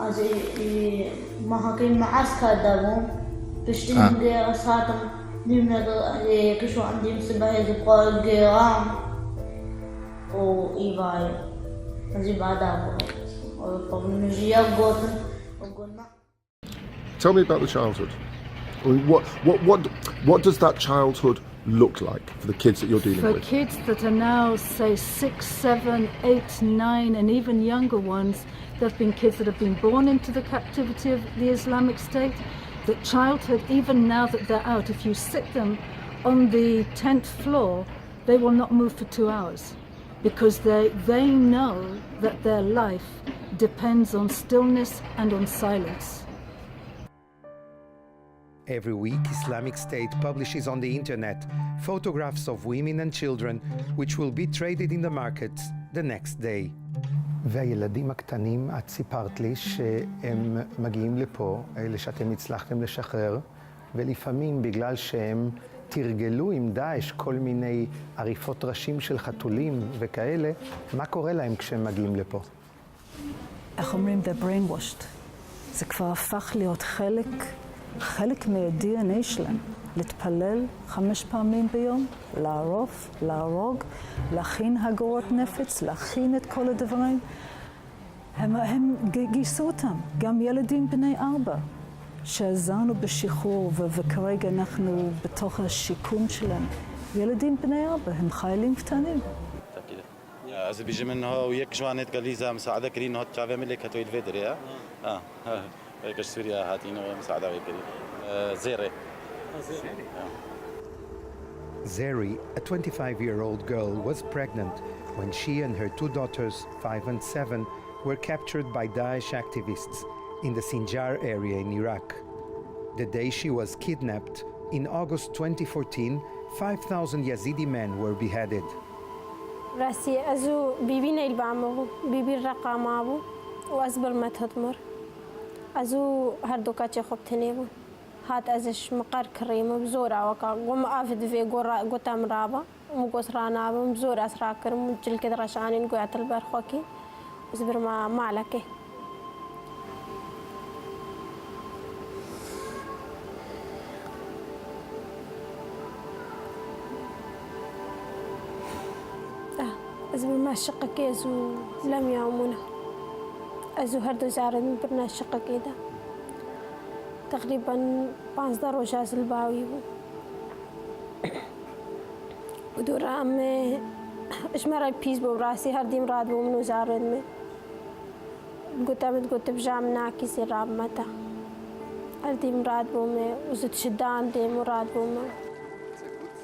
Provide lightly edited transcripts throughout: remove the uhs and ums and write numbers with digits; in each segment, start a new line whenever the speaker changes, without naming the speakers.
Also mache ich معسكر دارهم بشتري دراساتهم نمنا كشوا عندي مسبة يبقى الجيران وإيباي هذي بعدها وبنجيا قوتن وقلنا.
Tell me about the childhood. I mean, what does that childhood look like for the kids that you're dealing with?
For kids that are now, say, 6, 7, 8, 9, and even younger ones, there have been kids that have been born into the captivity of the Islamic State. The childhood, even now that they're out, if you sit them on the 10th floor, they will not move for 2 hours because they know that their life depends on stillness and on silence.
Every week, Islamic State publishes on the internet photographs of women and children which will be traded in the markets the next day. והילדים הקטנים, את סיפרת לי שהם מגיעים לפה, אלה שאתם הצלחתם לשחרר, ולפעמים בגלל שהם תרגלו עם דאעש כל מיני עריפות ראשים של חתולים וכאלה, מה קורה להם כשהם מגיעים לפה?
איך אומרים? they're brainwashed. זה כבר הפך להיות חלק מה-DNA שלהם. להתפלל 5 פעמים ביום, לערוף, להרוג, להכין הגורות נפץ, להכין את כל הדברים. הם גייסו אותם, גם ילדים בני 4, שעזרנו בשחרור וכרגע אנחנו בתוך השיקום שלהם. ילדים בני 4, הם חיילים קטנים.
אז بيجي منها وياك جوانات غليظه مساعده كرين هات شعب ملك هتوي الفيدر يا هيك سوريا هاتينو مساعده ويكري زيري
Zeri, a 25-year-old girl, was pregnant when she and her 2 daughters, 5 and 7, were captured by Daesh activists in the Sinjar area in Iraq. The day she was kidnapped, in August 2014, 5,000 Yazidi men were beheaded.
راسي أزو بيبي نيل بعمو بيبي الرقم أبو وأزبر ما تهتمر أزو هردوكاتي خبتنيبو هات أزش مقار كريمة بزورة وكا قوم آفد في قوتام رابا ومقوس رانابا بزورة أسراكر مجل كده رشاني نقوية البرخوكي أزبر ما عليكي أزبر ما شقكي أزو لم يعمونا أزو هردو زارد من برنا الشقكي ده تقريبا 5 روجاز الباوي ودورا أمي إيش مرة بيز براسي هردي مراد بو منو زارد مي قلت بجام ناكي راب متى هردي مراد بو مي وزد شدان دي مراد بو مي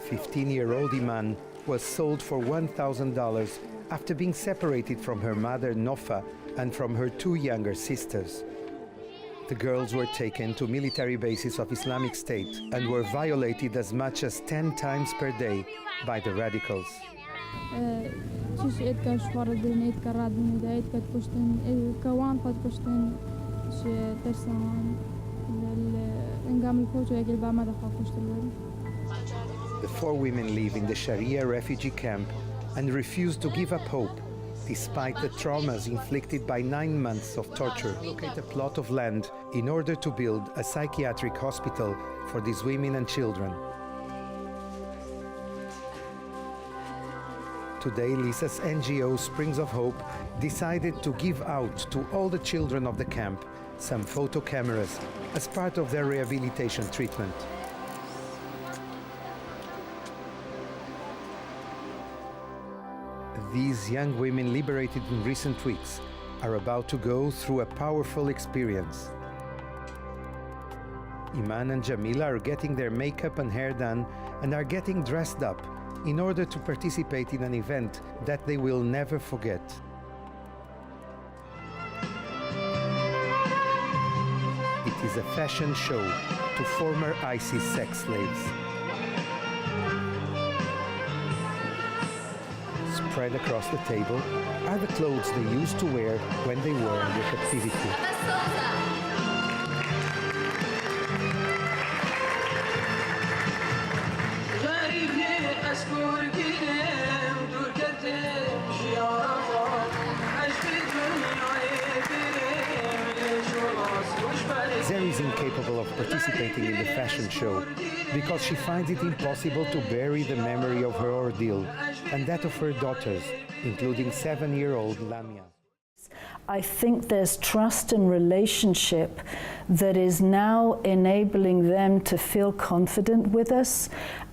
15-year-old Iman was sold for $1,000 after being separated from her mother Nofa and from her 2 younger sisters. The girls were taken to military bases of Islamic State and were violated as much as 10 times per day by the radicals. The 4 women live in the Sharia refugee camp and refuse to give up hope despite the traumas inflicted by 9 months of torture. Locate a plot of land in order to build a psychiatric hospital for these women and children. Today, Lisa's NGO Springs of Hope decided to give out to all the children of the camp some photo cameras as part of their rehabilitation treatment. These young women liberated in recent weeks are about to go through a powerful experience. Iman and Jamila are getting their makeup and hair done and are getting dressed up in order to participate in an event that they will never forget. It is a fashion show to former ISIS sex slaves. Spread across the table are the clothes they used to wear when they were in their captivity. is incapable of participating in the fashion show because she finds it impossible to bury the memory of her ordeal and that of her daughters, including 7-year-old Lamia.
I think there's trust and relationship that is now enabling them to feel confident with us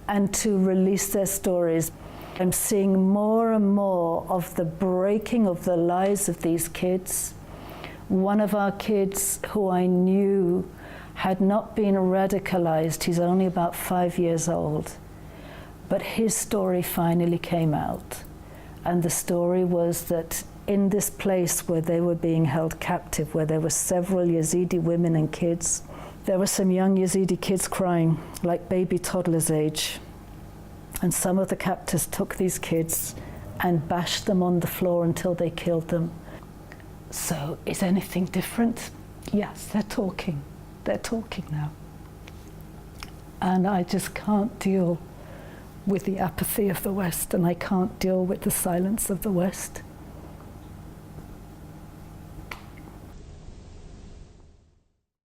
and to release their stories. I'm seeing more and more of the breaking of the lies of these kids. One of our kids who I knew had not been radicalized, he's only about 5 years old, but his story finally came out. And the story was that in this place where they were being held captive, where there were several Yazidi women and kids, there were some young Yazidi kids crying, like baby toddlers' age. And some of the captors took these kids and bashed them on the floor until they killed them. So is anything different? Yes, they're talking. They're talking now. And I just can't deal with the apathy of the West, and I can't deal with the silence of the West.